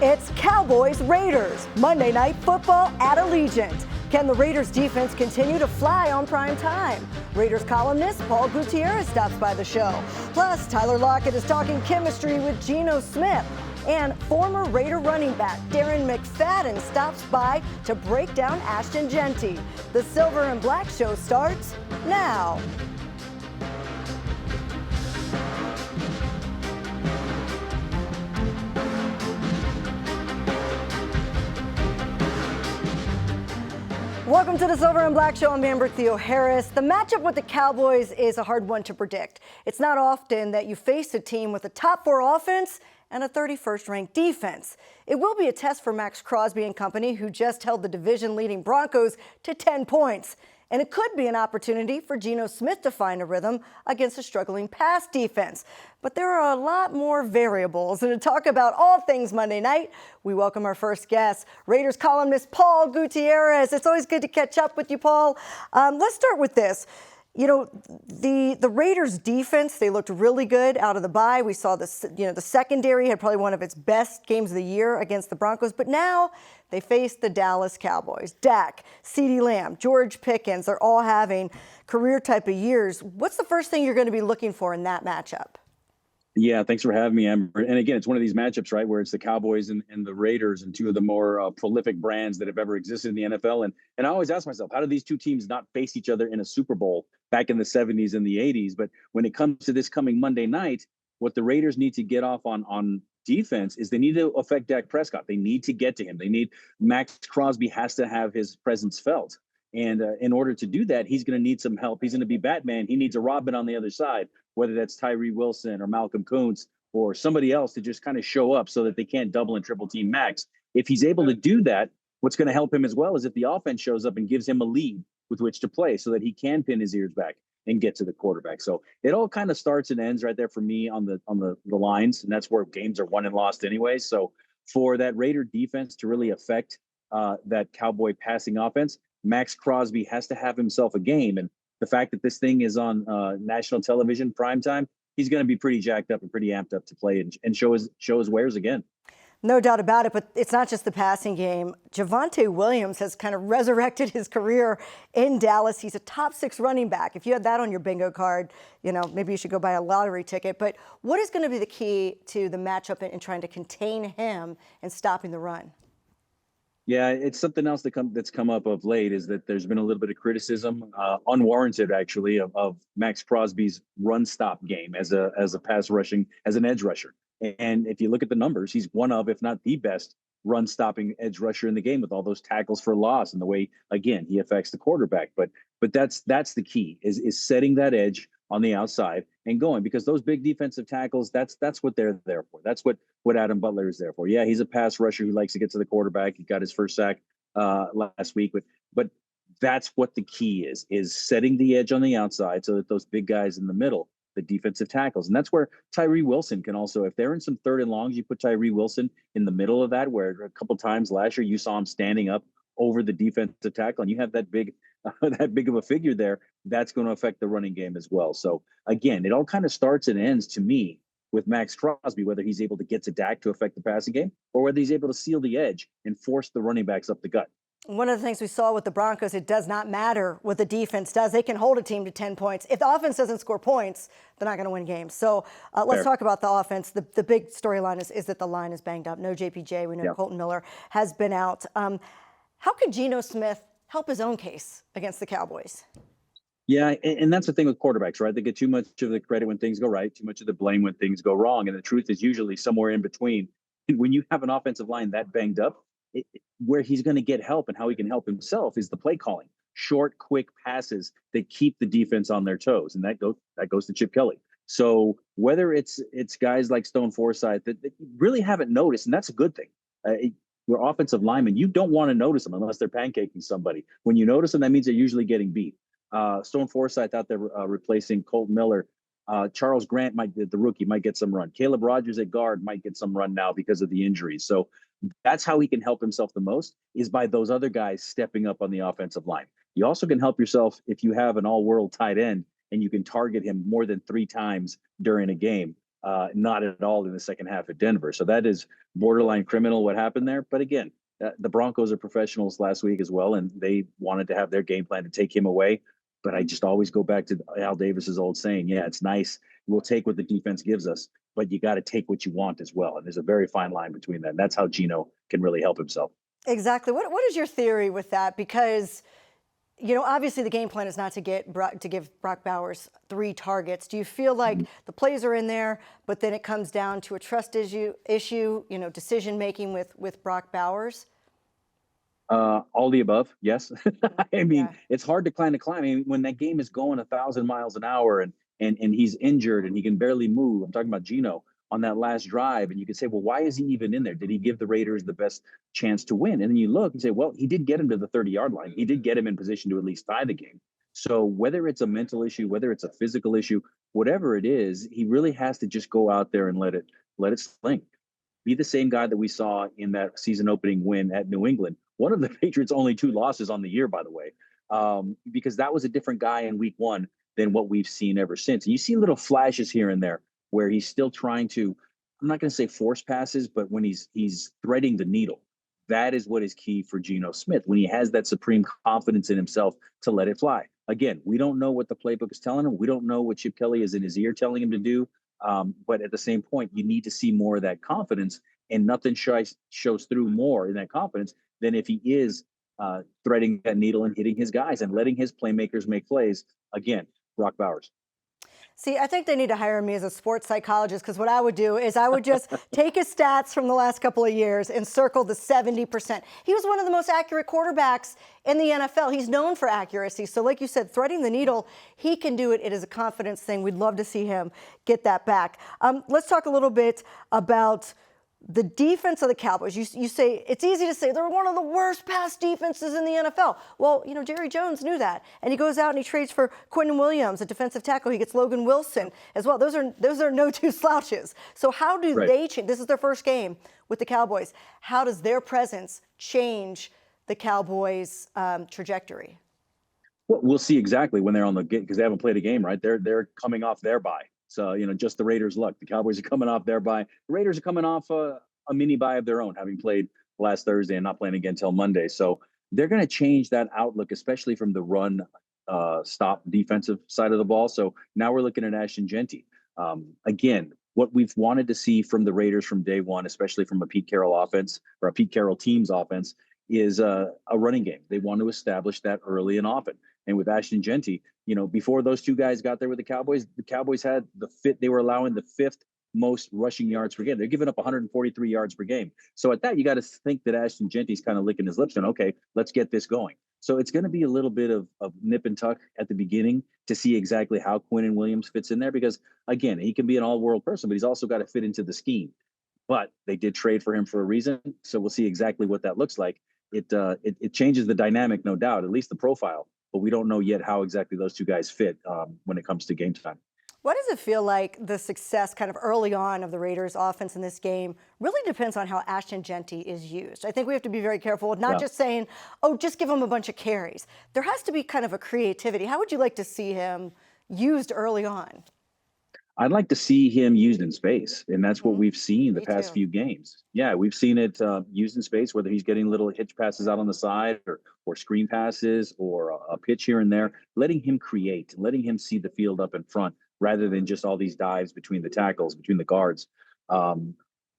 It's Cowboys Raiders, Monday Night Football at Allegiant. Can the Raiders defense continue to fly on prime time? Raiders columnist Paul Gutierrez stops by the show. Plus, Tyler Lockett is talking chemistry with Geno Smith. And former Raider running back Darren McFadden stops by to break down Ashton Jeanty. The Silver and Black Show starts now. Welcome to the Silver and Black Show. I'm Amber Theoharis. The matchup with the Cowboys is a hard one to predict. It's not often that you face a team with a top 4 offense and a 31st ranked defense. It will be a test for Max Crosby and company, who just held the division-leading Broncos to 10 points. And it could be an opportunity for Geno Smith to find a rhythm against a struggling pass defense. But there are a lot more variables. And to talk about all things Monday night, we welcome our first guest, Raiders columnist Paul Gutierrez. It's always good to catch up with you, Paul. Let's start with this. You know, the Raiders defense, they looked really good out of the bye. We saw the secondary had probably one of its best games of the year against the Broncos. But now they face the Dallas Cowboys. Dak, CeeDee Lamb, George Pickens, they're all having career type of years. What's the first thing you're going to be looking for in that matchup? Yeah, thanks for having me, Amber. And again, it's one of these matchups, right, where it's the Cowboys and the Raiders, and two of the more prolific brands that have ever existed in the NFL. And I always ask myself, how do these two teams not face each other in a Super Bowl back in the 70s and the 80s? But when it comes to this coming Monday night, what the Raiders need to get off on defense is they need to affect Dak Prescott. They need to get to him. They need Max Crosby has to have his presence felt. And in order to do that, he's going to need some help. He's going to be Batman. He needs a Robin on the other side, whether that's Tyree Wilson or Malcolm Kuntz or somebody else to just kind of show up so that they can't double and triple team Max. If he's able to do that, what's going to help him as well is if the offense shows up and gives him a lead with which to play so that he can pin his ears back and get to the quarterback. So it all kind of starts and ends right there for me on the lines, and that's where games are won and lost anyway. So for that Raider defense to really affect that Cowboy passing offense, Max Crosby has to have himself a game. And the fact that this thing is on national television primetime, he's going to be pretty jacked up and pretty amped up to play and show his wares again. No doubt about it, but it's not just the passing game. Javonte Williams has kind of resurrected his career in Dallas. He's a top 6 running back. If you had that on your bingo card, maybe you should go buy a lottery ticket. But what is going to be the key to the matchup in trying to contain him and stopping the run? Yeah, it's something else that's come up of late is that there's been a little bit of criticism, unwarranted actually, of Max Crosby's run stop game as a pass rushing, as an edge rusher. And if you look at the numbers, he's one of, if not the best run stopping edge rusher in the game with all those tackles for loss and the way, again, he affects the quarterback. But that's the key is setting that edge on the outside and going, because those big defensive tackles, that's what they're there for. That's what Adam Butler is there for. Yeah, he's a pass rusher who likes to get to the quarterback. He got his first sack last week, but that's what the key is setting the edge on the outside so that those big guys in the middle, the defensive tackles. And that's where Tyree Wilson can also, if they're in some third and longs, you put Tyree Wilson in the middle of that, where a couple times last year you saw him standing up over the defensive tackle, and you have that big of a figure there, that's going to affect the running game as well. So again, it all kind of starts and ends to me with Max Crosby, whether he's able to get to Dak to affect the passing game or whether he's able to seal the edge and force the running backs up the gut. One of the things we saw with the Broncos, it does not matter what the defense does. They can hold a team to 10 points. If the offense doesn't score points, they're not going to win games. So let's talk about the offense. The big storyline is that the line is banged up. No JPJ. We know Colton Miller has been out. How could Geno Smith help his own case against the Cowboys? Yeah, and that's the thing with quarterbacks, right? They get too much of the credit when things go right, too much of the blame when things go wrong. And the truth is usually somewhere in between. When you have an offensive line that banged up, where he's going to get help and how he can help himself is the play calling. Short, quick passes that keep the defense on their toes. And that goes to Chip Kelly. So whether it's guys like Stone Forsythe that really haven't noticed, and that's a good thing. We're offensive linemen. You don't want to notice them unless they're pancaking somebody. When you notice them, that means they're usually getting beat. Stone Forsythe out there replacing Colton Miller. Charles Grant, the rookie, might get some run. Caleb Rogers at guard might get some run now because of the injuries. So that's how he can help himself the most, is by those other guys stepping up on the offensive line. You also can help yourself if you have an all-world tight end and you can target him more than 3 times during a game. not at all in the second half at Denver. So that is borderline criminal what happened there. But again, the Broncos are professionals last week as well, and they wanted to have their game plan to take him away. But I just always go back to Al Davis's old saying, yeah, it's nice. We'll take what the defense gives us, but you got to take what you want as well. And there's a very fine line between that. And that's how Geno can really help himself. Exactly. What is your theory with that? Because obviously the game plan is not to give Brock Bowers 3 targets. Do you feel like the plays are in there, but then it comes down to a trust issue, decision making with Brock Bowers? All the above, yes. I mean, it's hard to climb. I mean, when that game is going 1,000 miles an hour and he's injured and he can barely move. I'm talking about Geno on that last drive, and you could say, well, why is he even in there? Did he give the Raiders the best chance to win? And then you look and say, well, he did get him to the 30-yard line. He did get him in position to at least tie the game. So whether it's a mental issue, whether it's a physical issue, whatever it is, he really has to just go out there and let it sling. Be the same guy that we saw in that season opening win at New England. One of the Patriots' only 2 losses on the year, by the way, because that was a different guy in week 1 than what we've seen ever since. And you see little flashes here and there where he's still trying to, I'm not going to say force passes, but when he's threading the needle, that is what is key for Geno Smith, when he has that supreme confidence in himself to let it fly. Again, we don't know what the playbook is telling him. We don't know what Chip Kelly is in his ear telling him to do. But at the same point, you need to see more of that confidence, and nothing shows through more in that confidence than if he is threading that needle and hitting his guys and letting his playmakers make plays. Again, Brock Bowers. See, I think they need to hire me as a sports psychologist, because what I would do is I would just take his stats from the last couple of years and circle the 70%. He was one of the most accurate quarterbacks in the NFL. He's known for accuracy. So like you said, threading the needle, he can do it. It is a confidence thing. We'd love to see him get that back. Let's talk a little bit about the defense of the Cowboys. You say it's easy to say they're one of the worst pass defenses in the NFL. Well, Jerry Jones knew that, and he goes out and he trades for Quentin Williams, a defensive tackle. He gets Logan Wilson as well. Those are no 2 slouches. So how do they change? This is their first game with the Cowboys. How does their presence change the Cowboys' trajectory? Well, we'll see exactly when they're on the game, because they haven't played a game, right? They're coming off their bye. So, just the Raiders' luck. The Cowboys are coming off their bye. The Raiders are coming off a mini bye of their own, having played last Thursday and not playing again until Monday. So they're going to change that outlook, especially from the run stop defensive side of the ball. So now we're looking at Ashton Genty. Again, what we've wanted to see from the Raiders from day one, especially from a Pete Carroll offense or a Pete Carroll team's offense, is a running game. They want to establish that early and often. And with Ashton Genty, before those 2 guys got there with the Cowboys had they were allowing the 5th most rushing yards per game. They're giving up 143 yards per game. So at that, you got to think that Ashton Genty's kind of licking his lips and, okay, let's get this going. So it's going to be a little bit of nip and tuck at the beginning to see exactly how Quentin Williams fits in there, because, again, he can be an all-world person, but he's also got to fit into the scheme. But they did trade for him for a reason, so we'll see exactly what that looks like. It changes the dynamic, no doubt, at least the profile, but we don't know yet how exactly those 2 guys fit when it comes to game time. What does it feel like the success kind of early on of the Raiders offense in this game really depends on how Ashton Genty is used? I think we have to be very careful with not just saying, oh, just give him a bunch of carries. There has to be kind of a creativity. How would you like to see him used early on? I'd like to see him used in space, and that's what we've seen the past few games. Yeah, we've seen it used in space, whether he's getting little hitch passes out on the side or screen passes or a pitch here and there, letting him create, letting him see the field up in front rather than just all these dives between the tackles, between the guards. And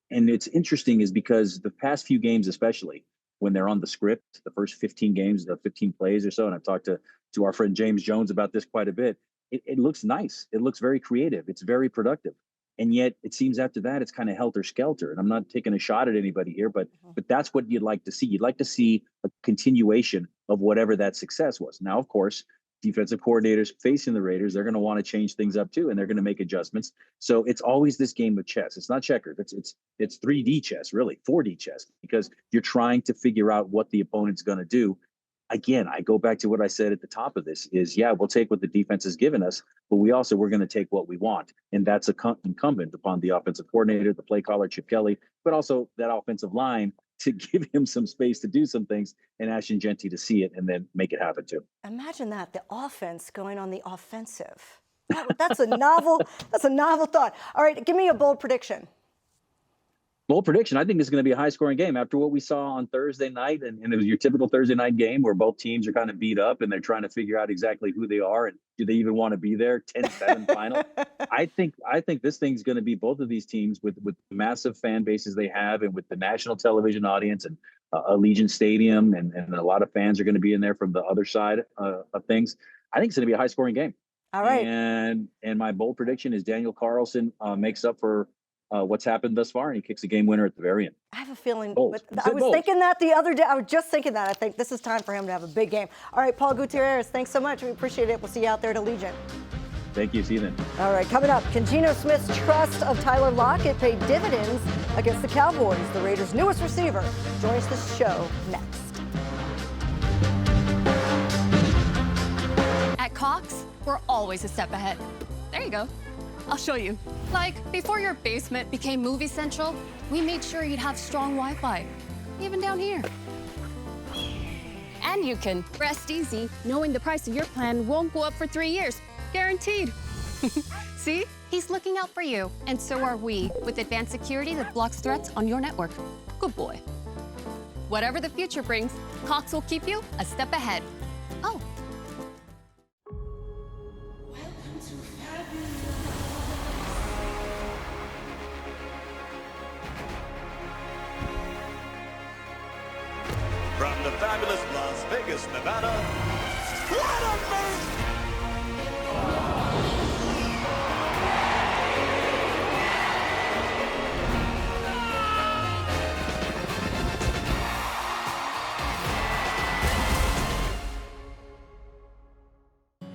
it's interesting is because the past few games, especially when they're on the script, the first 15 games, the 15 plays or so, and I've talked to our friend James Jones about this quite a bit, it looks nice. It looks very creative. It's very productive. And yet it seems after that, it's kind of helter-skelter. And I'm not taking a shot at anybody here, but that's what you'd like to see. You'd like to see a continuation of whatever that success was. Now, of course, defensive coordinators facing the Raiders, they're going to want to change things up too, and they're going to make adjustments. So it's always this game of chess. It's not checkers. It's 3D chess, really, 4D chess, because you're trying to figure out what the opponent's going to do. Again, I go back to what I said at the top of this is, yeah, we'll take what the defense has given us, but we're going to take what we want. And that's incumbent upon the offensive coordinator, the play caller, Chip Kelly, but also that offensive line to give him some space to do some things and Ashton Genty to see it and then make it happen too. Imagine that, the offense going on the offensive. That's a novel thought. All right, give me a bold prediction. Bold prediction. I think this is going to be a high-scoring game after what we saw on Thursday night, and it was your typical Thursday night game where both teams are kind of beat up and they're trying to figure out exactly who they are and do they even want to be there. 10-7 final. I think this thing's going to be both of these teams with massive fan bases they have and with the national television audience and Allegiant Stadium and a lot of fans are going to be in there from the other side of things. I think it's going to be a high-scoring game. All right. And my bold prediction is Daniel Carlson makes up for what's happened thus far, and he kicks a game winner at the very end. I have a feeling. I was thinking that the other day. I was just thinking that. I think this is time for him to have a big game. All right, Paul Gutierrez, thanks so much. We appreciate it. We'll see you out there at Allegiant. Thank you. See you then. All right, coming up, can Geno Smith's trust of Tyler Lockett pay dividends against the Cowboys? The Raiders' newest receiver joins the show next. At Cox, we're always a step ahead. There you go. I'll show you. Like, before your basement became Movie Central, we made sure you'd have strong Wi-Fi, even down here. And you can rest easy knowing the price of your plan won't go up for 3 years. Guaranteed. See? He's looking out for you, and so are we, with advanced security that blocks threats on your network. Good boy. Whatever the future brings, Cox will keep you a step ahead. Oh. From the fabulous Las Vegas, Nevada,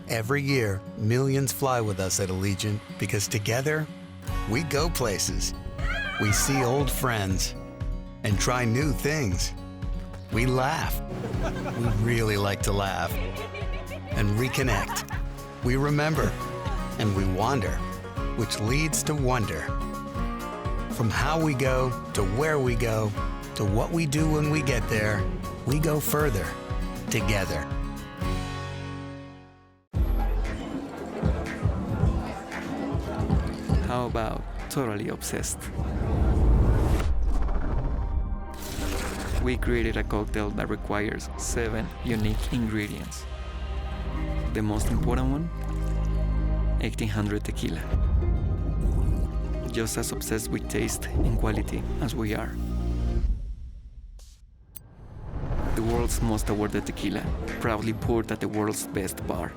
Every year, millions fly with us at Allegiant because together, we go places. We see old friends and try new things. We laugh. We really like to laugh. And reconnect. We remember. And we wander, which leads to wonder. From how we go to where we go to what we do when we get there, we go further together. How about Totally Obsessed? We created a cocktail that requires 7 unique ingredients. The most important one, 1800 tequila. Just as obsessed with taste and quality as we are. The world's most awarded tequila, proudly poured at the world's best bar.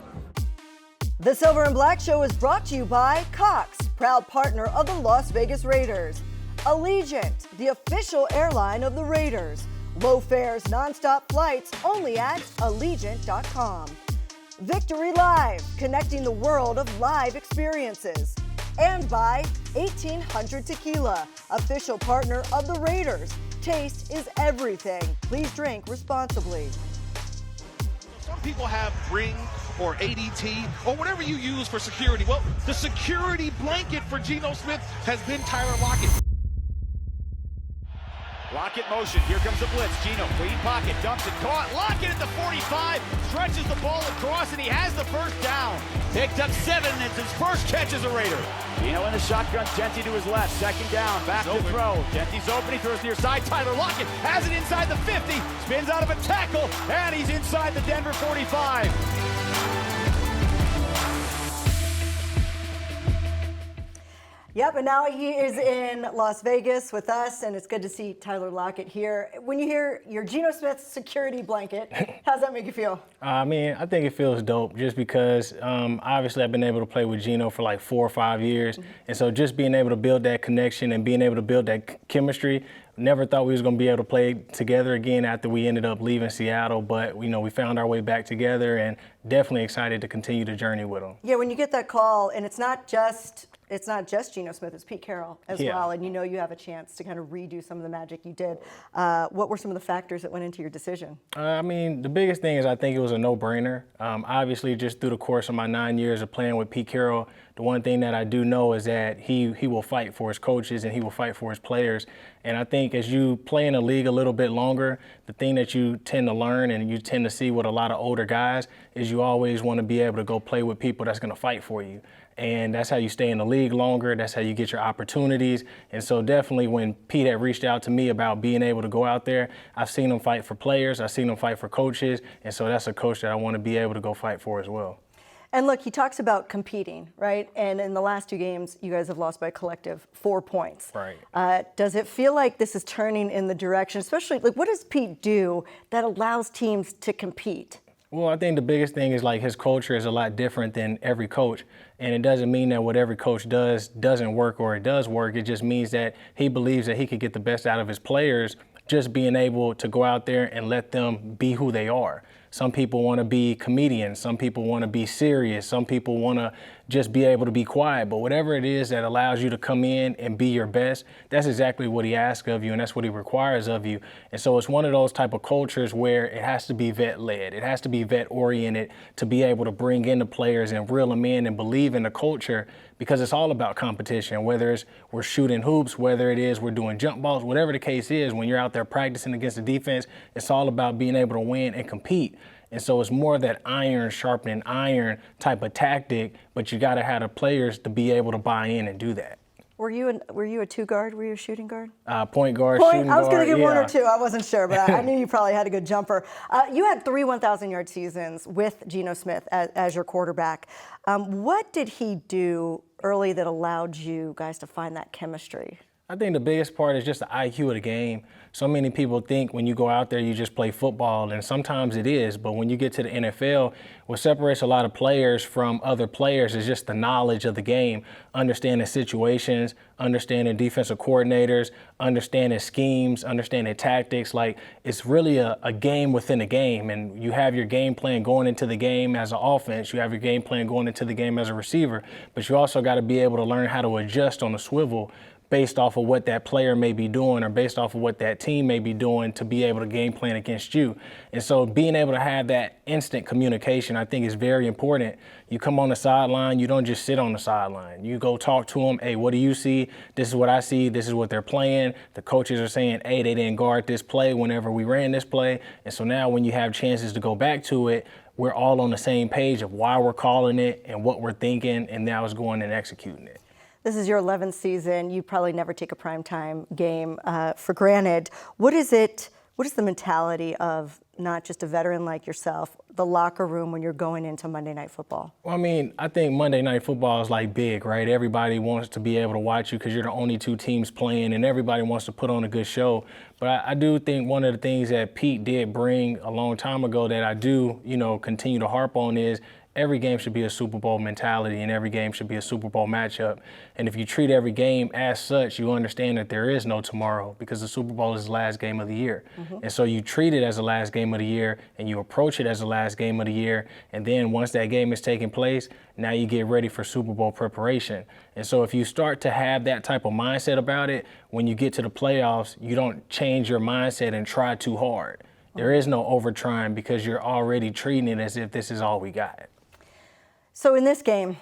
The Silver and Black Show is brought to you by Cox, proud partner of the Las Vegas Raiders. Allegiant, the official airline of the Raiders. Low fares, nonstop flights, only at Allegiant.com. Victory Live, connecting the world of live experiences. And by 1800 Tequila, official partner of the Raiders. Taste is everything. Please drink responsibly. Some people have Ring or ADT or whatever you use for security. Well, the security blanket for Geno Smith has been Tyler Lockett. Lockett motion, here comes the blitz. Geno, clean pocket, dumps it, caught. Lockett at the 45, stretches the ball across, and he has the first down. Picked up 7, and it's his first catch as a Raider. Geno in the shotgun, Genty to his left, second down, back to throw. Genty's open, he throws near side. Tyler Lockett has it inside the 50, spins out of a tackle, and he's inside the Denver 45. Yep, and now he is in Las Vegas with us, and it's good to see Tyler Lockett here. When you hear your Geno Smith security blanket, how does that make you feel? I mean, I think it feels dope just because obviously I've been able to play with Geno for like 4 or 5 years. Mm-hmm. And so just being able to build that connection and being able to build that chemistry, never thought we was going to be able to play together again after we ended up leaving Seattle. But, you know, we found our way back together and definitely excited to continue the journey with him. Yeah, when you get that call, and it's not just Geno Smith, it's Pete Carroll as well, and you know you have a chance to kind of redo some of the magic you did. What were some of the factors that went into your decision? I mean, the biggest thing is I think it was a no-brainer. Obviously, just through the course of my 9 years of playing with Pete Carroll, the one thing that I do know is that he will fight for his coaches and he will fight for his players. And I think as you play in a league a little bit longer, the thing that you tend to learn and you tend to see with a lot of older guys is you always want to be able to go play with people that's going to fight for you. And that's how you stay in the league longer. That's how you get your opportunities. And so definitely when Pete had reached out to me about being able to go out there, I've seen him fight for players. I've seen him fight for coaches. And so that's a coach that I want to be able to go fight for as well. And look, he talks about competing, right? And in the last 2 games, you guys have lost by a collective 4 points. Right. Does it feel like this is turning in the direction, especially, like, what does Pete do that allows teams to compete? Well, I think the biggest thing is like his culture is a lot different than every coach. And it doesn't mean that what every coach does doesn't work or it does work. It just means that he believes that he could get the best out of his players just being able to go out there and let them be who they are. Some people want to be comedians. Some people want to be serious. Some people want to just be able to be quiet. But whatever it is that allows you to come in and be your best, that's exactly what he asks of you, and that's what he requires of you. And so it's one of those type of cultures where it has to be vet-led. It has to be vet-oriented to be able to bring in the players and reel them in and believe in the culture, because it's all about competition, whether it's we're shooting hoops, whether it is we're doing jump balls, whatever the case is, when you're out there practicing against the defense, it's all about being able to win and compete. And so it's more that iron sharpening iron type of tactic, but you got to have the players to be able to buy in and do that. Were you a 2 guard? Were you a shooting guard? Point guard, shooting guard. I was going to get yeah. 1 or 2. I wasn't sure, but I knew you probably had a good jumper. You had 3 1,000-yard seasons with Geno Smith as your quarterback. What did he do early that allowed you guys to find that chemistry? I think the biggest part is just the IQ of the game. So many people think when you go out there, you just play football, and sometimes it is. But when you get to the NFL, what separates a lot of players from other players is just the knowledge of the game, understanding situations, understanding defensive coordinators, understanding schemes, understanding tactics. Like, it's really a game within a game, and you have your game plan going into the game as an offense. You have your game plan going into the game as a receiver, but you also got to be able to learn how to adjust on the swivel based off of what that player may be doing or based off of what that team may be doing to be able to game plan against you. And so being able to have that instant communication, I think, is very important. You come on the sideline, you don't just sit on the sideline. You go talk to them. Hey, what do you see? This is what I see. This is what they're playing. The coaches are saying, hey, they didn't guard this play whenever we ran this play. And so now when you have chances to go back to it, we're all on the same page of why we're calling it and what we're thinking, and now it's going and executing it. This is your 11th season. You probably never take a primetime game for granted. What is the mentality of not just a veteran like yourself, the locker room when you're going into Monday Night Football? Well, I mean, I think Monday Night Football is like big, right? Everybody wants to be able to watch you because you're the only 2 teams playing, and everybody wants to put on a good show. But I do think one of the things that Pete did bring a long time ago that I do, continue to harp on is every game should be a Super Bowl mentality, and every game should be a Super Bowl matchup. And if you treat every game as such, you understand that there is no tomorrow, because the Super Bowl is the last game of the year. Mm-hmm. And so you treat it as the last game of the year, and you approach it as the last game of the year. And then once that game is taking place, now you get ready for Super Bowl preparation. And so if you start to have that type of mindset about it, when you get to the playoffs, you don't change your mindset and try too hard. There is no over-trying, because you're already treating it as if this is all we got. So in this game,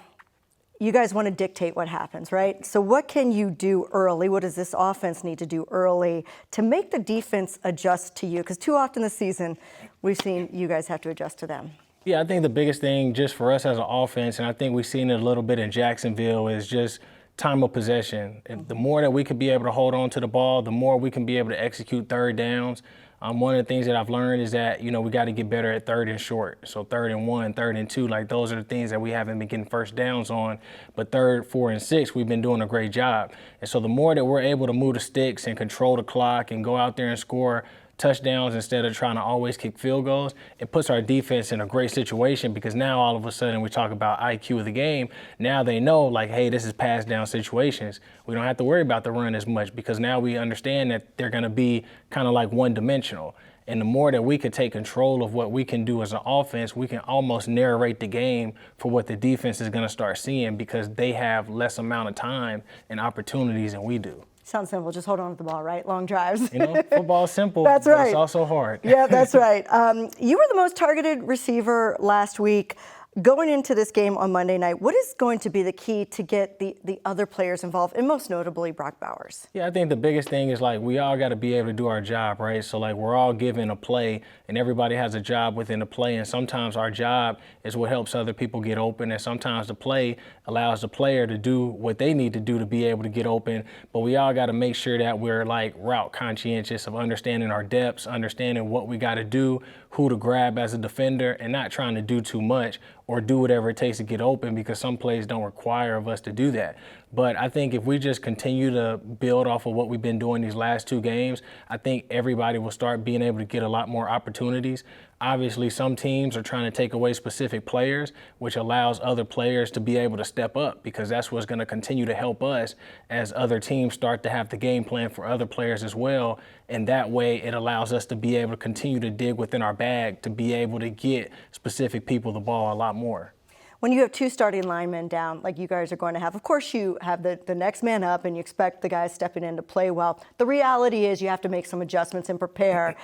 you guys want to dictate what happens, right? So what can you do early? What does this offense need to do early to make the defense adjust to you? Because too often this season, we've seen you guys have to adjust to them. Yeah, I think the biggest thing just for us as an offense, and I think we've seen it a little bit in Jacksonville, is just time of possession. And the more that we can be able to hold on to the ball, the more we can be able to execute third downs. One of the things that I've learned is that, we got to get better at 3rd and short. So 3rd and 1, 3rd and 2, like those are the things that we haven't been getting first downs on. But 3rd, 4, and 6, we've been doing a great job. And so the more that we're able to move the sticks and control the clock and go out there and score touchdowns instead of trying to always kick field goals, it puts our defense in a great situation, because now all of a sudden we talk about IQ of the game. Now they know, like, hey, this is pass down situations. We don't have to worry about the run as much, because now we understand that they're going to be kind of like one-dimensional. And the more that we could take control of what we can do as an offense, we can almost narrate the game for what the defense is going to start seeing, because they have less amount of time and opportunities than we do. Sounds simple. Just hold on to the ball, right? Long drives. Football's simple. That's but right. It's also hard. Yeah, that's right. You were the most targeted receiver last week. Going into this game on Monday night, what is going to be the key to get the other players involved, and most notably Brock Bowers? Yeah, I think the biggest thing is like we all got to be able to do our job, right? So like we're all given a play and everybody has a job within the play, and sometimes our job is what helps other people get open, and sometimes the play allows the player to do what they need to do to be able to get open. But we all got to make sure that we're like route conscientious of understanding our depths, understanding what we got to do, who to grab as a defender, and not trying to do too much or do whatever it takes to get open, because some plays don't require of us to do that. But I think if we just continue to build off of what we've been doing these last 2 games, I think everybody will start being able to get a lot more opportunities. Obviously, some teams are trying to take away specific players, which allows other players to be able to step up, because that's what's going to continue to help us as other teams start to have the game plan for other players as well. And that way it allows us to be able to continue to dig within our bag to be able to get specific people the ball a lot more. When you have 2 starting linemen down, like you guys are going to have, of course you have the next man up and you expect the guys stepping in to play well. The reality is you have to make some adjustments and prepare.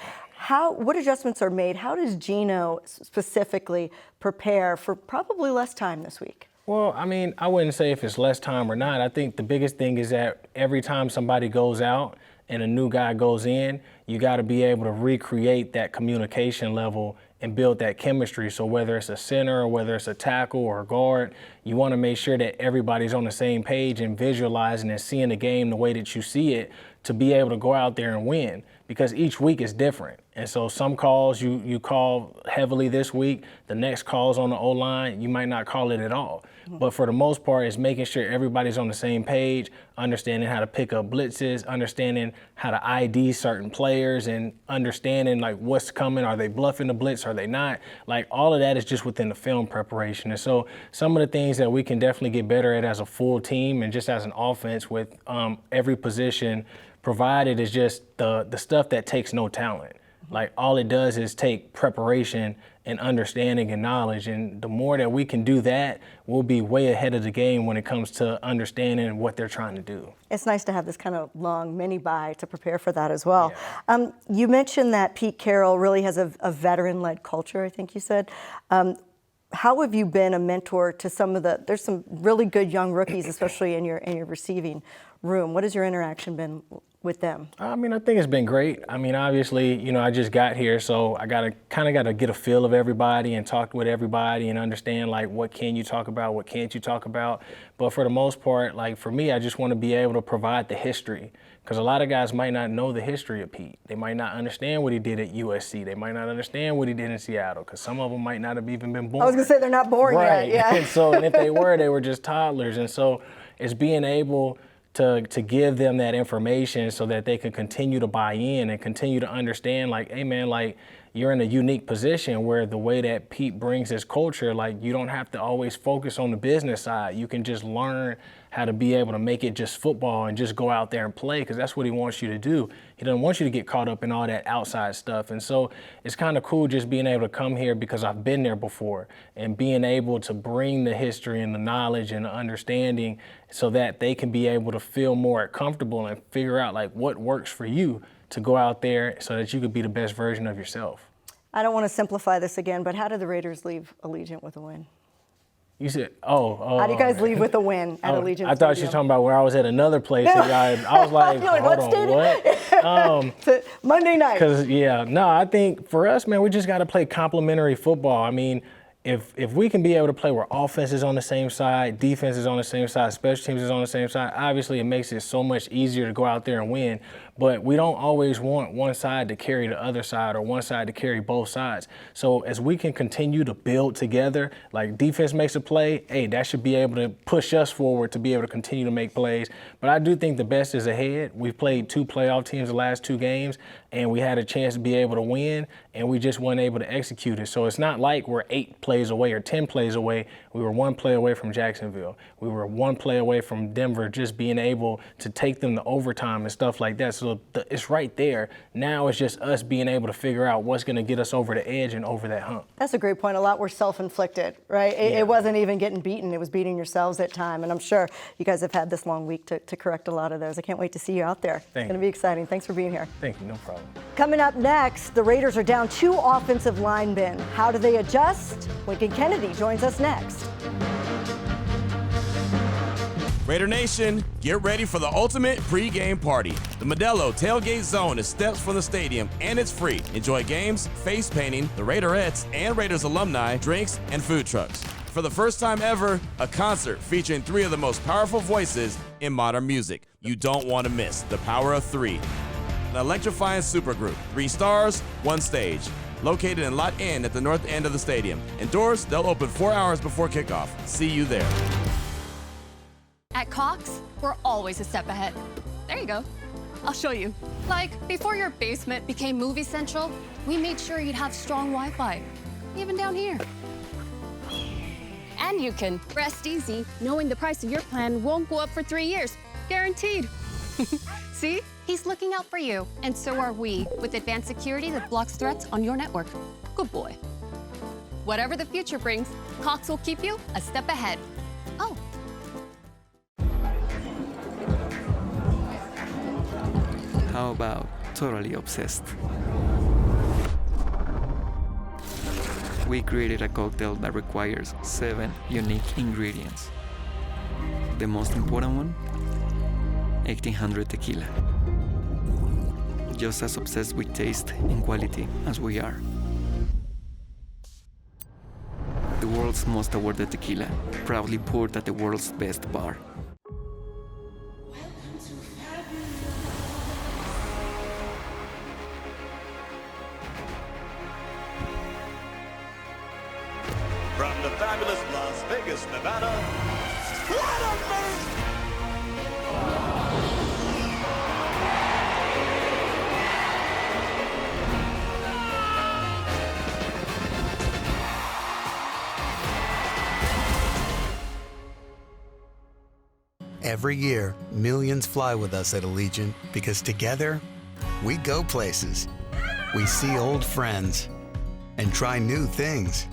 What adjustments are made? How does Gino specifically prepare for probably less time this week? Well, I mean, I wouldn't say if it's less time or not. I think the biggest thing is that every time somebody goes out and a new guy goes in, you got to be able to recreate that communication level and build that chemistry. So whether it's a center or whether it's a tackle or a guard, you want to make sure that everybody's on the same page and visualizing and seeing the game the way that you see it to be able to go out there and win, because each week is different. And so some calls you call heavily this week, the next calls on the O-line, you might not call it at all. But for the most part, it's making sure everybody's on the same page, understanding how to pick up blitzes, understanding how to ID certain players, and understanding like what's coming. Are they bluffing the blitz? Are they not? Like all of that is just within the film preparation. And so some of the things that we can definitely get better at as a full team and just as an offense with every position provided is just the stuff that takes no talent. Like all it does is take preparation and understanding and knowledge. And the more that we can do that, we'll be way ahead of the game when it comes to understanding what they're trying to do. It's nice to have this kind of long mini bye to prepare for that as well. Yeah. You mentioned that Pete Carroll really has a veteran-led culture, I think you said. How have you been a mentor to there's some really good young rookies, especially in your receiving room. What has your interaction been with them? I mean, I think it's been great. I mean, obviously, I just got here, so I got to get a feel of everybody and talk with everybody and understand, like, what can you talk about, what can't you talk about. But for the most part, like, for me, I just want to be able to provide the history, because a lot of guys might not know the history of Pete. They might not understand what he did at USC. They might not understand what he did in Seattle, because some of them might not have even been born. I was going to say they're not born right. yet. Yeah. And if they were, they were just toddlers. And so it's being able to give them that information so that they can continue to buy in and continue to understand, like, hey man, like, you're in a unique position where the way that Pete brings his culture, like, you don't have to always focus on the business side. You can just learn how to be able to make it just football and just go out there and play, because that's what he wants you to do. He doesn't want you to get caught up in all that outside stuff. And so it's kind of cool just being able to come here, because I've been there before, and being able to bring the history and the knowledge and the understanding so that they can be able to feel more comfortable and figure out, like, what works for you to go out there so that you could be the best version of yourself. I don't want to simplify this again, but how did the Raiders leave Allegiant with a win? You said, how do you guys leave with a win at Allegiant I thought you were talking about where I was at another place. And I was like, hold on, what? Monday night. Because, I think for us, man, we just got to play complementary football. I mean, if we can be able to play where offense is on the same side, defense is on the same side, special teams is on the same side, obviously it makes it so much easier to go out there and win. But we don't always want one side to carry the other side or one side to carry both sides. So as we can continue to build together, like defense makes a play, hey, that should be able to push us forward to be able to continue to make plays. But I do think the best is ahead. We've played 2 playoff teams the last 2 games, and we had a chance to be able to win, and we just weren't able to execute it. So it's not like we're 8 plays away or 10 plays away. We were 1 play away from Jacksonville. We were 1 play away from Denver, just being able to take them to overtime and stuff like that. So potential, it's right there. Now it's just us being able to figure out what's going to get us over the edge and over that hump. That's a great point. A lot were self-inflicted, right? It wasn't even getting beaten. It was beating yourselves at time. And I'm sure you guys have had this long week to correct a lot of those. I can't wait to see you out there. It's going to be exciting. Thanks for being here. Thank you. No problem. Coming up next, the Raiders are down 2 offensive linemen. How do they adjust? Lincoln Kennedy joins us next. Raider Nation, get ready for the ultimate pregame party. The Modelo Tailgate Zone is steps from the stadium, and it's free. Enjoy games, face painting, the Raiderettes, and Raiders alumni, drinks, and food trucks. For the first time ever, a concert featuring 3 of the most powerful voices in modern music. You don't want to miss the Power of 3. An electrifying supergroup, 3 stars, 1 stage. Located in Lot N at the north end of the stadium. And doors, they'll open 4 hours before kickoff. See you there. At Cox, we're always a step ahead. There you go. I'll show you. Like, before your basement became Movie Central, we made sure you'd have strong Wi-Fi, even down here. And you can rest easy knowing the price of your plan won't go up for 3 years. Guaranteed. See? He's looking out for you, and so are we, with advanced security that blocks threats on your network. Good boy. Whatever the future brings, Cox will keep you a step ahead. Oh. How about totally obsessed? We created a cocktail that requires 7 unique ingredients. The most important one? 1800 tequila. Just as obsessed with taste and quality as we are. The world's most awarded tequila, proudly poured at the world's best bar. From the fabulous Las Vegas, Nevada, what a man! Every year, millions fly with us at Allegiant because together, we go places. We see old friends and try new things.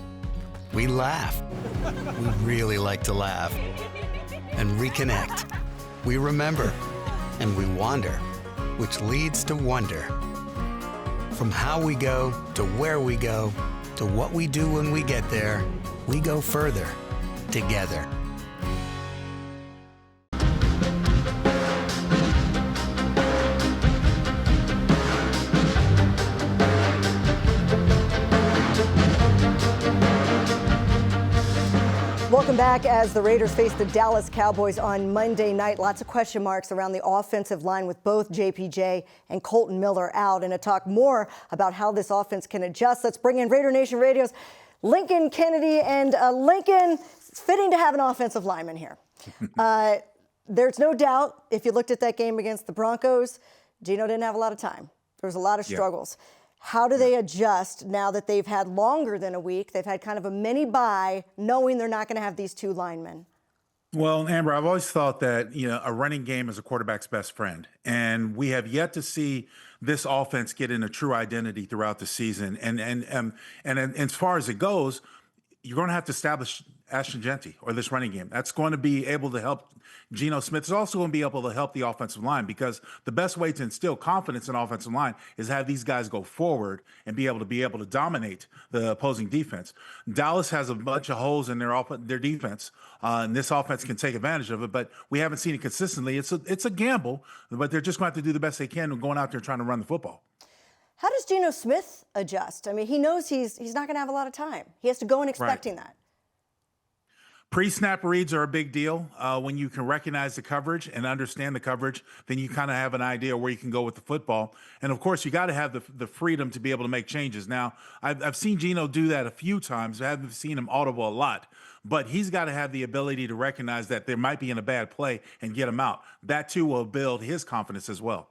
We laugh. We really like to laugh. And reconnect. We remember. And we wander, which leads to wonder. From how we go to where we go to what we do when we get there, we go further together. Welcome back as the Raiders face the Dallas Cowboys on Monday night. Lots of question marks around the offensive line with both JPJ and Colton Miller out. And to talk more about how this offense can adjust, let's bring in Raider Nation Radio's Lincoln Kennedy. And Lincoln, it's fitting to have an offensive lineman here. There's no doubt, if you looked at that game against the Broncos, Gino didn't have a lot of time. There was a lot of struggles. How do they adjust now that they've had longer than a week? They've had kind of a mini bye, knowing they're not going to have these 2 linemen. Well, Amber, I've always thought that, a running game is a quarterback's best friend. And we have yet to see this offense get in a true identity throughout the season. And as far as it goes, you're going to have to establish Ashton Genty or this running game. That's going to be able to help Geno Smith. Is also going to be able to help the offensive line, because the best way to instill confidence in offensive line is have these guys go forward and be able to dominate the opposing defense. Dallas has a bunch of holes in their defense, and this offense can take advantage of it, but we haven't seen it consistently. It's a gamble, but they're just going to have to do the best they can and going out there trying to run the football. How does Geno Smith adjust? I mean, he knows he's not going to have a lot of time. He has to go in expecting that. Pre-snap reads are a big deal. When you can recognize the coverage and understand the coverage, then you kind of have an idea where you can go with the football. And of course, you got to have the freedom to be able to make changes. Now, I've seen Geno do that a few times. I haven't seen him audible a lot, but he's got to have the ability to recognize that there might be in a bad play and get him out. That too will build his confidence as well.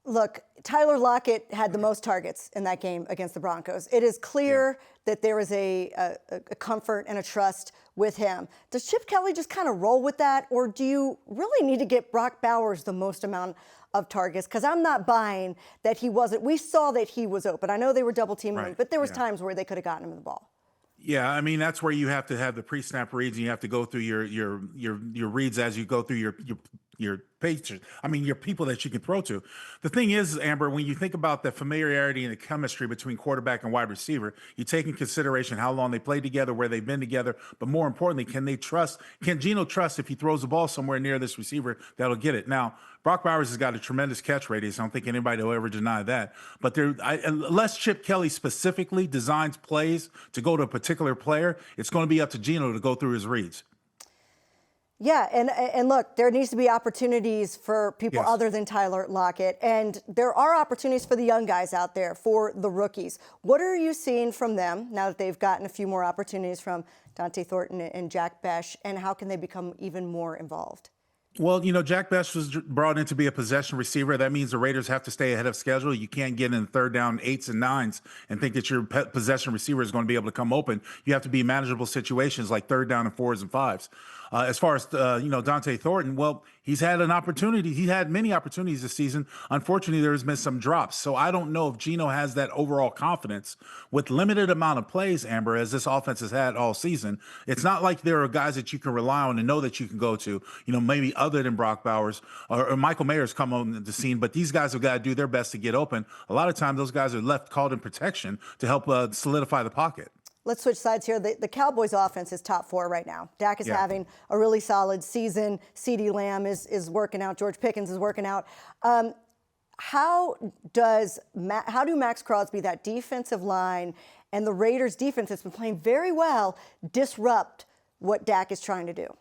Look, Tyler Lockett had the most targets in that game against the Broncos. It is clear that there is a comfort and a trust with him. Does Chip Kelly just kind of roll with that, or do you really need to get Brock Bowers the most amount of targets? Because I'm not buying that he wasn't. We saw that he was open. I know they were double teaming him, but there was times where they could have gotten him the ball. Yeah, I mean, that's where you have to have the pre-snap reads, and you have to go through your reads as you go through your pages. I mean, your people that you can throw to. The thing is, Amber, when you think about the familiarity and the chemistry between quarterback and wide receiver, you take in consideration how long they played together, where they've been together, but more importantly, can Geno trust if he throws the ball somewhere near this receiver that'll get it? Now, Brock Bowers has got a tremendous catch radius. I don't think anybody will ever deny that. But unless Chip Kelly specifically designs plays to go to a particular player, it's going to be up to Geno to go through his reads. Yeah, and look, there needs to be opportunities for people other than Tyler Lockett, and there are opportunities for the young guys out there, for the rookies. What are you seeing from them now that they've gotten a few more opportunities from Dante Thornton and Jack Besh, and how can they become even more involved? Well, Jack Best was brought in to be a possession receiver. That means the Raiders have to stay ahead of schedule. You can't get in third down 8s and 9s and think that your possession receiver is going to be able to come open. You have to be manageable situations like third down and 4s and 5s. As far as, Dante Thornton, well, he's had an opportunity. He had many opportunities this season. Unfortunately, there's been some drops. So I don't know if Geno has that overall confidence with limited amount of plays, Amber, as this offense has had all season. It's not like there are guys that you can rely on and know that you can go to, maybe other than Brock Bowers or Michael Mayer's come on the scene, but these guys have got to do their best to get open. A lot of times those guys are left called in protection to help solidify the pocket. Let's switch sides here. The Cowboys offense is top 4 right now. Dak is having a really solid season. CeeDee Lamb is working out. George Pickens is working out. How do Max Crosby, that defensive line, and the Raiders defense that's been playing very well, disrupt what Dak is trying to do?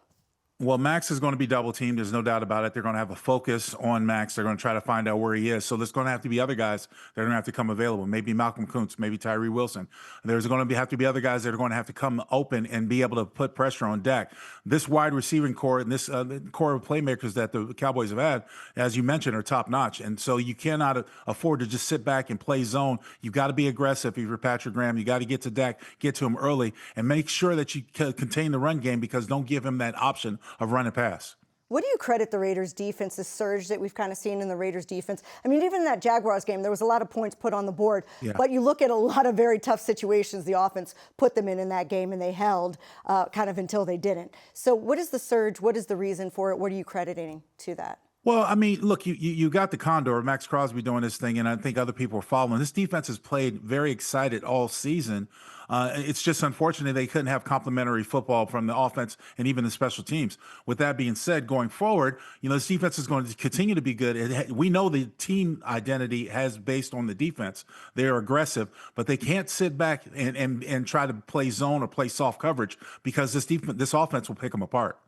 Well, Max is going to be double teamed. There's no doubt about it. They're going to have a focus on Max. They're going to try to find out where he is. So there's going to have to be other guys that are going to have to come available. Maybe Malcolm Kuntz, maybe Tyree Wilson. There's going to have to be other guys that are going to have to come open and be able to put pressure on Dak. This wide receiving core and this core of playmakers that the Cowboys have had, as you mentioned, are top notch. And so you cannot afford to just sit back and play zone. You've got to be aggressive if you're Patrick Graham. You got to get to Dak, get to him early, and make sure that you contain the run game, because don't give him that option of run and pass. What do you credit the Raiders' defense, the surge that we've kind of seen in the Raiders' defense? I mean, even in that Jaguars game, there was a lot of points put on the board. Yeah. But you look at a lot of very tough situations the offense put them in that game, and they held kind of until they didn't. So what is the surge? What is the reason for it? What are you crediting to that? Well, I mean, look, you got the Condor, Max Crosby doing this thing, and I think other people are following. This defense has played very excited all season. It's just unfortunate they couldn't have complementary football from the offense and even the special teams. With that being said, going forward, this defense is going to continue to be good. We know the team identity has based on the defense. They are aggressive, but they can't sit back and try to play zone or play soft coverage, because this offense will pick them apart.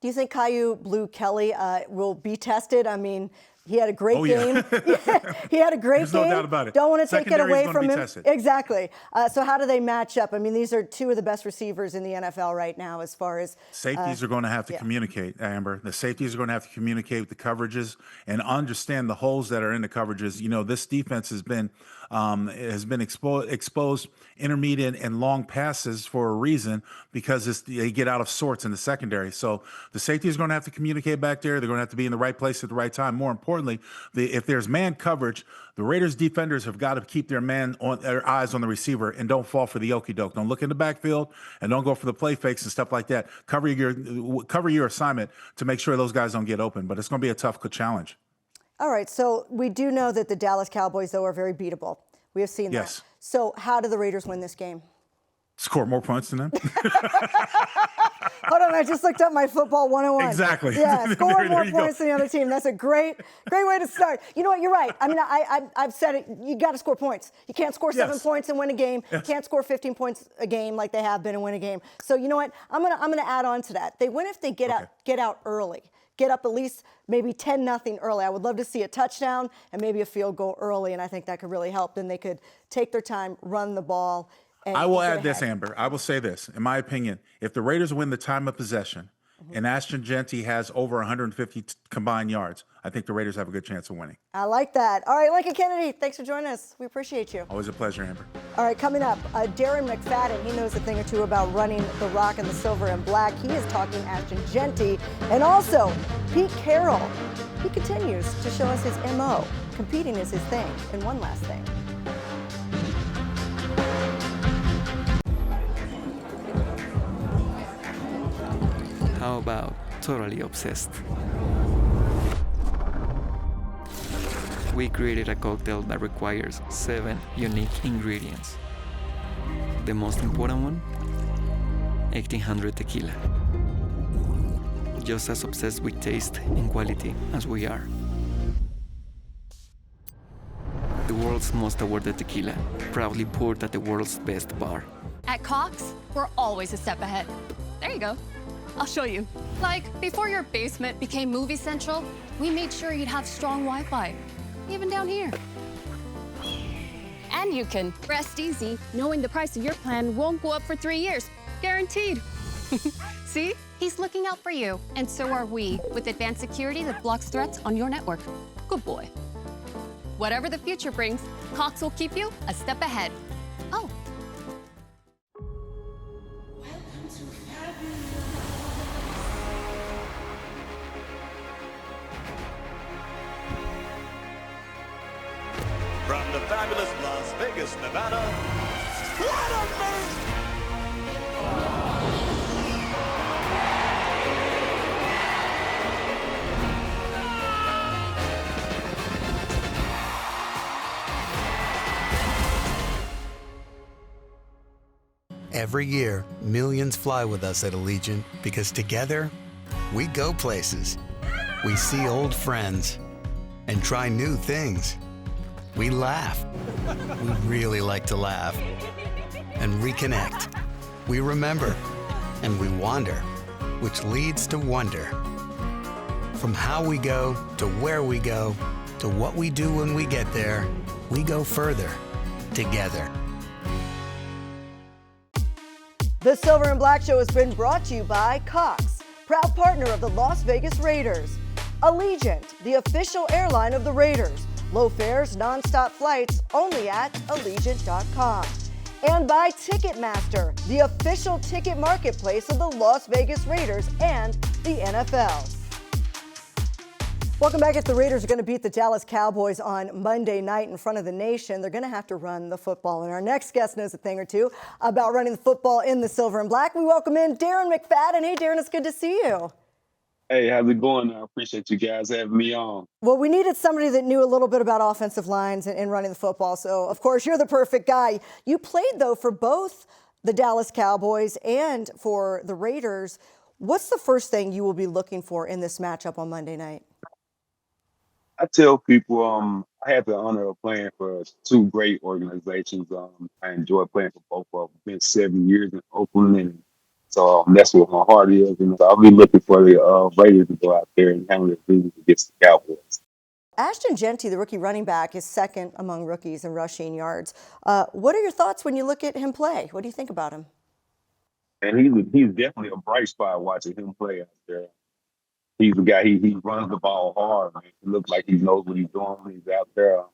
Do you think Caillou Blue Kelly will be tested? I mean, he had a great game. Yeah, he had a great game. There's no doubt about it. Don't want to take it away from him. Tested. Exactly. So how do they match up? I mean, these are two of the best receivers in the NFL right now as far as safeties are going to have to communicate, Amber. The safeties are going to have to communicate with the coverages and understand the holes that are in the coverages. This defense has been exposed intermediate and long passes for a reason, because they get out of sorts in the secondary. So the safety is going to have to communicate back there. They're going to have to be in the right place at the right time. More importantly, if there's man coverage, the Raiders defenders have got to keep their eyes on the receiver and don't fall for the okie doke. Don't look in the backfield and don't go for the play fakes and stuff like that. Cover your assignment to make sure those guys don't get open. But it's going to be a tough challenge. All right, so we do know that the Dallas Cowboys, though, are very beatable. We have seen that. So how do the Raiders win this game? Score more points than them. Hold on, I just looked up my football 101. Exactly. Yeah, score more points than the other team. That's a great way to start. You know what? You're right. I mean, I've said it. You got to score points. You can't score 7 points and win a game. You can't score 15 points a game like they have been and win a game. So you know what? I'm gonna add on to that. They win if they get out early. Get up at least maybe 10-0 early. I would love to see a touchdown and maybe a field goal early, and I think that could really help. Then they could take their time, run the ball. And I will add this, Amber. I will say this. In my opinion, if the Raiders win the time of possession, and Ashton Genty has over 150 combined yards, I think the Raiders have a good chance of winning. I like that. All right, Lincoln Kennedy, thanks for joining us. We appreciate you. Always a pleasure, Amber. All right, coming up, Darren McFadden. He knows a thing or two about running the rock in the silver and black. He is talking Ashton Genty. And also, Pete Carroll. He continues to show us his MO. Competing is his thing. And one last thing. How about totally obsessed? We created a cocktail that requires 7 unique ingredients. The most important one, 1800 tequila. Just as obsessed with taste and quality as we are. The world's most awarded tequila, proudly poured at the world's best bar. At Cox, we're always a step ahead. There you go. I'll show you. Like, before your basement became Movie Central, we made sure you'd have strong Wi-Fi, even down here. And you can rest easy knowing the price of your plan won't go up for 3 years. Guaranteed. See? He's looking out for you, and so are we, with advanced security that blocks threats on your network. Good boy. Whatever the future brings, Cox will keep you a step ahead. Oh. From the fabulous Las Vegas, Nevada, what a man! Every year, millions fly with us at Allegiant because together, we go places. We see old friends and try new things. We laugh. We really like to laugh. And reconnect. We remember. And we wander, which leads to wonder. From how we go to where we go to what we do when we get there, we go further together. The Silver and Black Show has been brought to you by Cox, proud partner of the Las Vegas Raiders. Allegiant, the official airline of the Raiders. Low fares, non-stop flights, only at Allegiant.com. And by Ticketmaster, the official ticket marketplace of the Las Vegas Raiders and the NFL. Welcome back. If the Raiders are going to beat the Dallas Cowboys on Monday night in front of the nation, they're going to have to run the football. And our next guest knows a thing or two about running the football in the silver and black. We welcome in Darren McFadden. Hey, Darren, it's good to see you. Hey, how's it going? I appreciate you guys having me on. Well, we needed somebody that knew a little bit about offensive lines and running the football. So, of course, you're the perfect guy. You played, though, for both the Dallas Cowboys and for the Raiders. What's the first thing you will be looking for in this matchup on Monday night? I tell people I had the honor of playing for 2 great organizations. I enjoy playing for both of them. Been 7 years in Oakland, and so that's what my heart is. And so I'll be looking for the Raiders to go out there and handle their business against the Cowboys. Ashton Genty, the rookie running back, is second among rookies in rushing yards. What are your thoughts when you look at him play? What do you think about him? And he's definitely a bright spot watching him play out there. He's the guy, he runs the ball hard, man. He looks like he knows what he's doing when he's out there.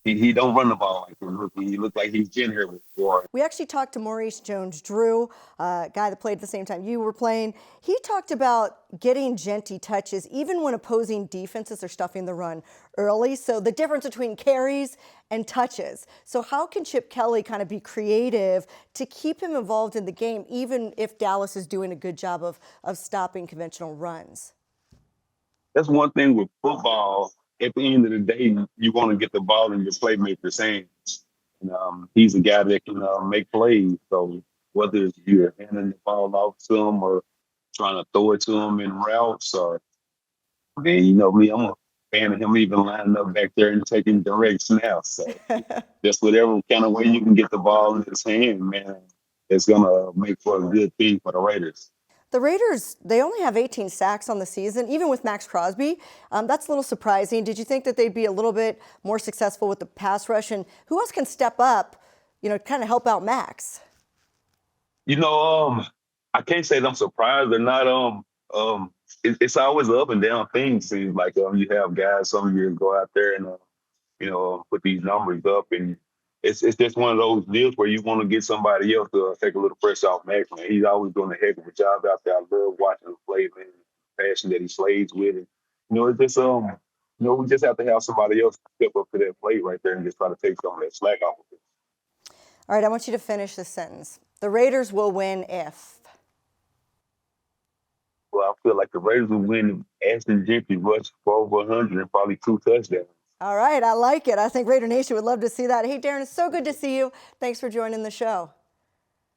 He don't run the ball like a rookie. He looks like he's been here before. We actually talked to Maurice Jones-Drew, a guy that played at the same time you were playing. He talked about getting Genty touches even when opposing defenses are stuffing the run early. So the difference between carries and touches. So how can Chip Kelly kind of be creative to keep him involved in the game, even if Dallas is doing a good job of stopping conventional runs? That's one thing with football. At the end of the day, you want to get the ball in your playmaker's hands. And, he's a guy that can make plays. So whether it's you're handing the ball off to him or trying to throw it to him in routes, or then you know me, I'm a fan of him even lining up back there and taking direct snaps. So just whatever kind of way you can get the ball in his hand, man, it's gonna make for a good thing for the Raiders. The Raiders, they only have 18 sacks on the season, even with Max Crosby. That's a little surprising. Did you think that they'd be a little bit more successful with the pass rush? And who else can step up, kind of help out Max? I can't say that I'm surprised. They're not. It's always an up and down thing. Seems like you have guys some years go out there and put these numbers up, and it's just one of those deals where you want to get somebody else to take a little pressure off Max. Man, he's always doing a heck of a job out there. I love watching him play, man. The passion that he slays with, and it's just we just have to have somebody else step up to that plate right there and just try to take some of that slack off of it. All right, I want you to finish this sentence. The Raiders will win if. Well, I feel like the Raiders will win if Ashton Gentry rushed for over 100 and probably 2 touchdowns. All right, I like it. I think Raider Nation would love to see that. Hey, Darren, it's so good to see you. Thanks for joining the show.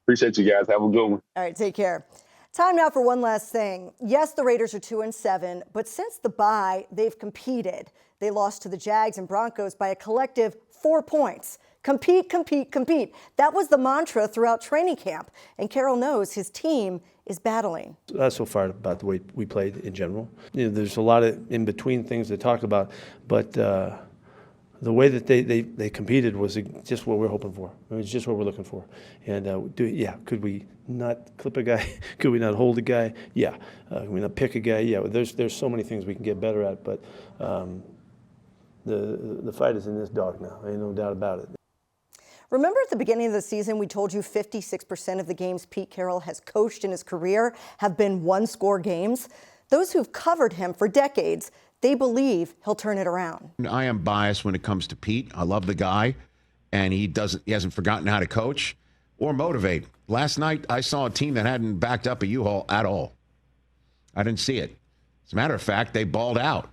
Appreciate you guys. Have a good one. All right, take care. Time now for one last thing. Yes, the Raiders are 2-7, but since the bye, they've competed. They lost to the Jags and Broncos by a collective 4 points. Compete, compete, compete. That was the mantra throughout training camp, and Carroll knows his team is battling. I'm so fired about the way we played in general. There's a lot of in-between things to talk about, but the way that they competed was just what we're hoping for. It was just what we're looking for. And could we not clip a guy? Could we not hold a guy? Yeah. Could we not pick a guy? Yeah. There's so many things we can get better at, but the fight is in this dog now. Ain't no doubt about it. Remember at the beginning of the season, we told you 56% of the games Pete Carroll has coached in his career have been one-score games? Those who've covered him for decades, they believe he'll turn it around. I am biased when it comes to Pete. I love the guy, and he hasn't forgotten how to coach or motivate. Last night, I saw a team that hadn't backed up a U-Haul at all. I didn't see it. As a matter of fact, they balled out.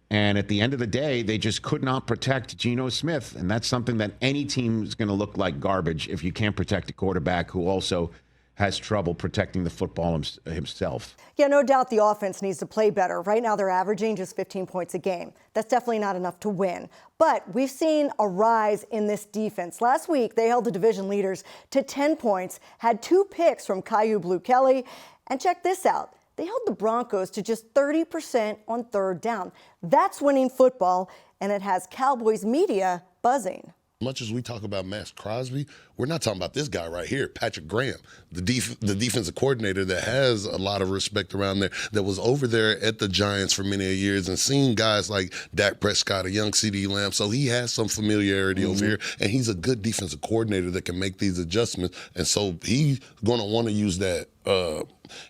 And at the end of the day, they just could not protect Geno Smith. And that's something that any team is going to look like garbage if you can't protect a quarterback who also has trouble protecting the football himself. Yeah, no doubt the offense needs to play better. Right now, they're averaging just 15 points a game. That's definitely not enough to win. But we've seen a rise in this defense. Last week, they held the division leaders to 10 points, had 2 picks from Caillou Blue Kelly. And check this out. They held the Broncos to just 30% on third down. That's winning football, and it has Cowboys media buzzing. Much as we talk about Max Crosby, we're not talking about this guy right here, Patrick Graham, the defensive coordinator that has a lot of respect around there, that was over there at the Giants for many years and seen guys like Dak Prescott, a young CeeDee Lamb. So he has some familiarity over here, and he's a good defensive coordinator that can make these adjustments. And so he's going to want to use that.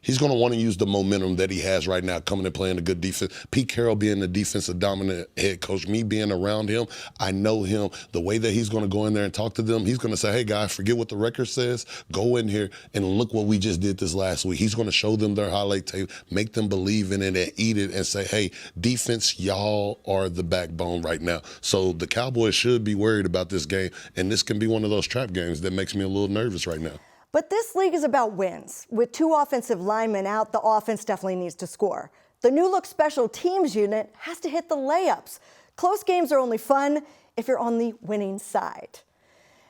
He's going to want to use the momentum that he has right now, coming and playing a good defense. Pete Carroll being the defensive dominant head coach, me being around him, I know him. The way that he's going to go in there and talk to them, he's going to say, hey, guys, forget what the record says. Go in here and look what we just did this last week. He's going to show them their highlight tape, make them believe in it and eat it and say, hey, defense, y'all are the backbone right now. So the Cowboys should be worried about this game, and this can be one of those trap games that makes me a little nervous right now. But this league is about wins. With 2 offensive linemen out, the offense definitely needs to score. The new look special teams unit has to hit the layups. Close games are only fun if you're on the winning side.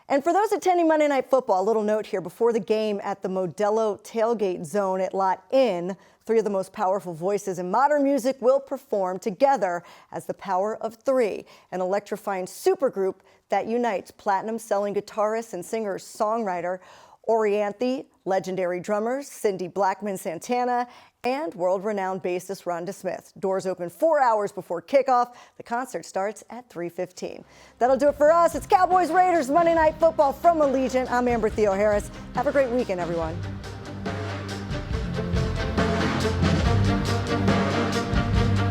And for those attending Monday Night Football, a little note here. Before the game at the Modelo Tailgate Zone at Lot Inn, 3 of the most powerful voices in modern music will perform together as the Power of 3, an electrifying supergroup that unites platinum-selling guitarist and singer-songwriter Orianthi, legendary drummers Cindy Blackman Santana, and world-renowned bassist Rhonda Smith. Doors open 4 hours before kickoff. The concert starts at 3:15. That'll do it for us. It's Cowboys Raiders Monday Night Football from Allegiant. I'm Amber Theoharis. Have a great weekend, everyone.